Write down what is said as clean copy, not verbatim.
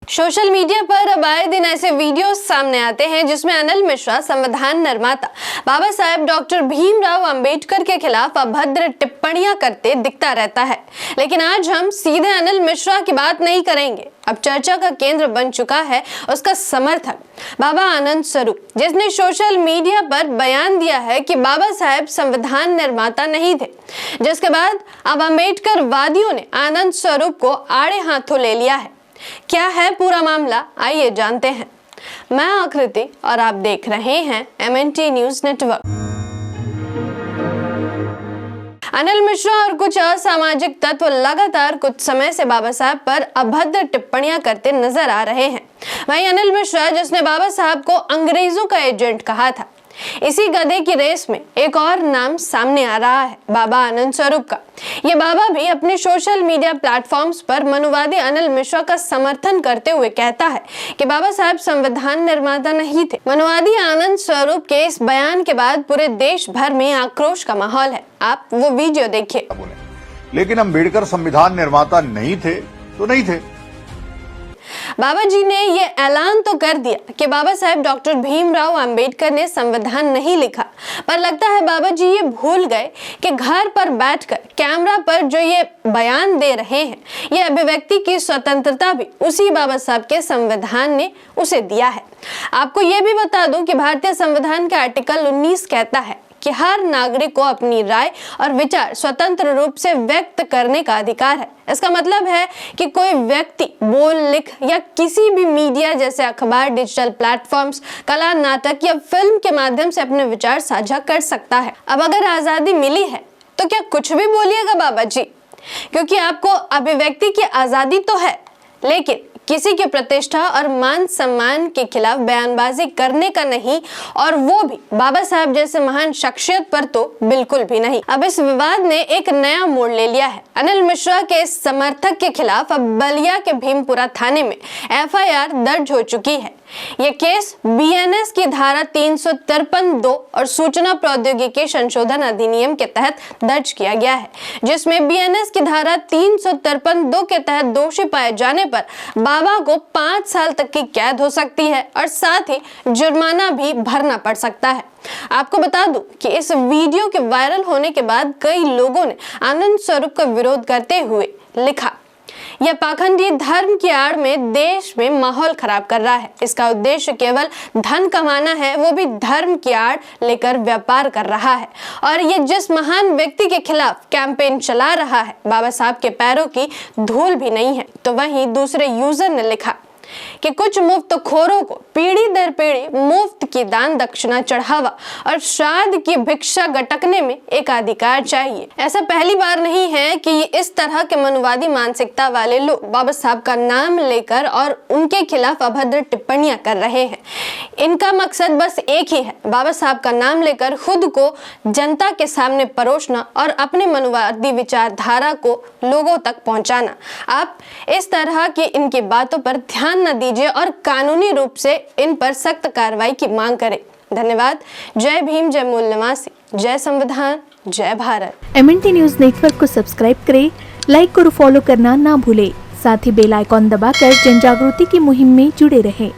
Social media पर अब आए दिन ऐसे वीडियो सामने आते हैं जिसमें अनिल मिश्रा संविधान निर्माता बाबा साहेब डॉक्टर भीमराव अंबेडकर के खिलाफ अभद्र टिप्पणियां करते दिखता रहता है। लेकिन आज हम सीधे अनिल मिश्रा की बात नहीं करेंगे। अब चर्चा का केंद्र बन चुका है उसका समर्थक बाबा आनंद स्वरूप, जिसने सोशल मीडिया पर बयान दिया है कि बाबा साहेब संविधान निर्माता नहीं थे, जिसके बाद अब अंबेडकर वादियों ने आनंद स्वरूप को आड़े हाथों ले लिया है। क्या है पूरा मामला, आइए जानते हैं। मैं आकृति और आप देख रहे हैं MNT news network. Anil Mishra और कुछ असामाजिक तत्व लगातार कुछ समय से बाबा साहब पर अभद्र टिप्पणियां करते नजर आ रहे हैं। वहीं अनिल मिश्रा, जिसने बाबा साहब को अंग्रेजों का एजेंट कहा था, इसी गधे की रेस में एक और नाम सामने आ रहा है, बाबा आनंद स्वरूप का। ये बाबा भी अपने सोशल मीडिया प्लेटफॉर्म्स पर मनुवादी अनिल मिश्रा का समर्थन करते हुए कहता है कि बाबा साहब संविधान निर्माता नहीं थे। मनुवादी आनंद स्वरूप के इस बयान के बाद पूरे देश भर में आक्रोश का माहौल है। आप वो वीडियो देखिए। लेकिन अम्बेडकर संविधान निर्माता नहीं थे तो नहीं थे। बाबा जी ने ये ऐलान तो कर दिया कि बाबा साहेब डॉक्टर भीमराव अंबेडकर ने संविधान नहीं लिखा, पर लगता है बाबा जी ये भूल गए कि घर पर बैठकर कैमरा पर जो ये बयान दे रहे हैं, ये अभिव्यक्ति की स्वतंत्रता भी उसी बाबा साहब के संविधान ने उसे दिया है। आपको ये भी बता दूं कि भारतीय संविधान का आर्टिकल 19 कहता है कि हर नागरिक को अपनी राय और विचार स्वतंत्र रूप से व्यक्त करने का अधिकार है। इसका मतलब है कि कोई व्यक्ति बोल, लिख या किसी भी मीडिया जैसे अखबार, डिजिटल प्लेटफॉर्म्स, कला, नाटक या फिल्म के माध्यम से अपने विचार साझा कर सकता है। अब अगर आजादी मिली है तो क्या कुछ भी बोलिएगा बाबा जी, क्योंकि आपको अभिव्यक्ति की आजादी तो है, लेकिन किसी की प्रतिष्ठा और मान सम्मान के खिलाफ बयानबाजी करने का नहीं, और वो भी बाबा साहब जैसे महान शख्सियत पर तो बिल्कुल भी नहीं। अब इस विवाद ने एक नया मोड़ ले लिया है। अनिल मिश्रा के इस समर्थक के खिलाफ अब बलिया के भीमपुरा थाने में FIR दर्ज हो चुकी है। ये केस BNS की धारा 353(2) और सूचना प्रौद्योगिकी संशोधन अधिनियम के तहत दर्ज किया गया है, जिसमें BNS की धारा 353(2) के तहत दोषी पाए जाने पर बाबा को 5 साल तक की कैद हो सकती है और साथ ही जुर्माना भी भरना पड़ सकता है। आपको बता दूं कि इस वीडियो के वायरल होने के बाद कई लोगों ने आनंद स्वरूप का विरोध करते हुए लिखा, यह पाखंडी धर्म की आड़ में देश में माहौल खराब कर रहा है। इसका उद्देश्य केवल धन कमाना है, वो भी धर्म की आड़ लेकर व्यापार कर रहा है। और ये जिस महान व्यक्ति के खिलाफ कैंपेन चला रहा है, बाबा साहब के पैरों की धूल भी नहीं है। तो वहीं दूसरे यूजर ने लिखा कि कुछ मुफ्त खोरों को पीढ़ी दर पीढ़ी मुफ्त की दान दक्षिणा, चढ़ावा और श्राद्ध की भिक्षा गटकने में एक अधिकार चाहिए। ऐसा पहली बार नहीं है कि ये इस तरह के मनुवादी मानसिकता वाले लोग बाबा साहब का नाम लेकर और उनके खिलाफ अभद्र टिप्पणियां कर रहे हैं। इनका मकसद बस एक ही है, बाबा साहब का नाम लेकर खुद को जनता के सामने परोसना और अपने मनुवादी विचारधारा को लोगों तक पहुंचाना। आप इस तरह की इनकी बातों पर ध्यान न दीजिए और कानूनी रूप से इन पर सख्त कार्रवाई की मांग करें। धन्यवाद। जय भीम, जय मूल निवासी, जय संविधान, जय भारत। MNT न्यूज नेटवर्क को सब्सक्राइब करें, लाइक और फॉलो करना ना भूलें। साथ ही बेल आइकॉन दबाकर जन जागृति की मुहिम में जुड़े रहें।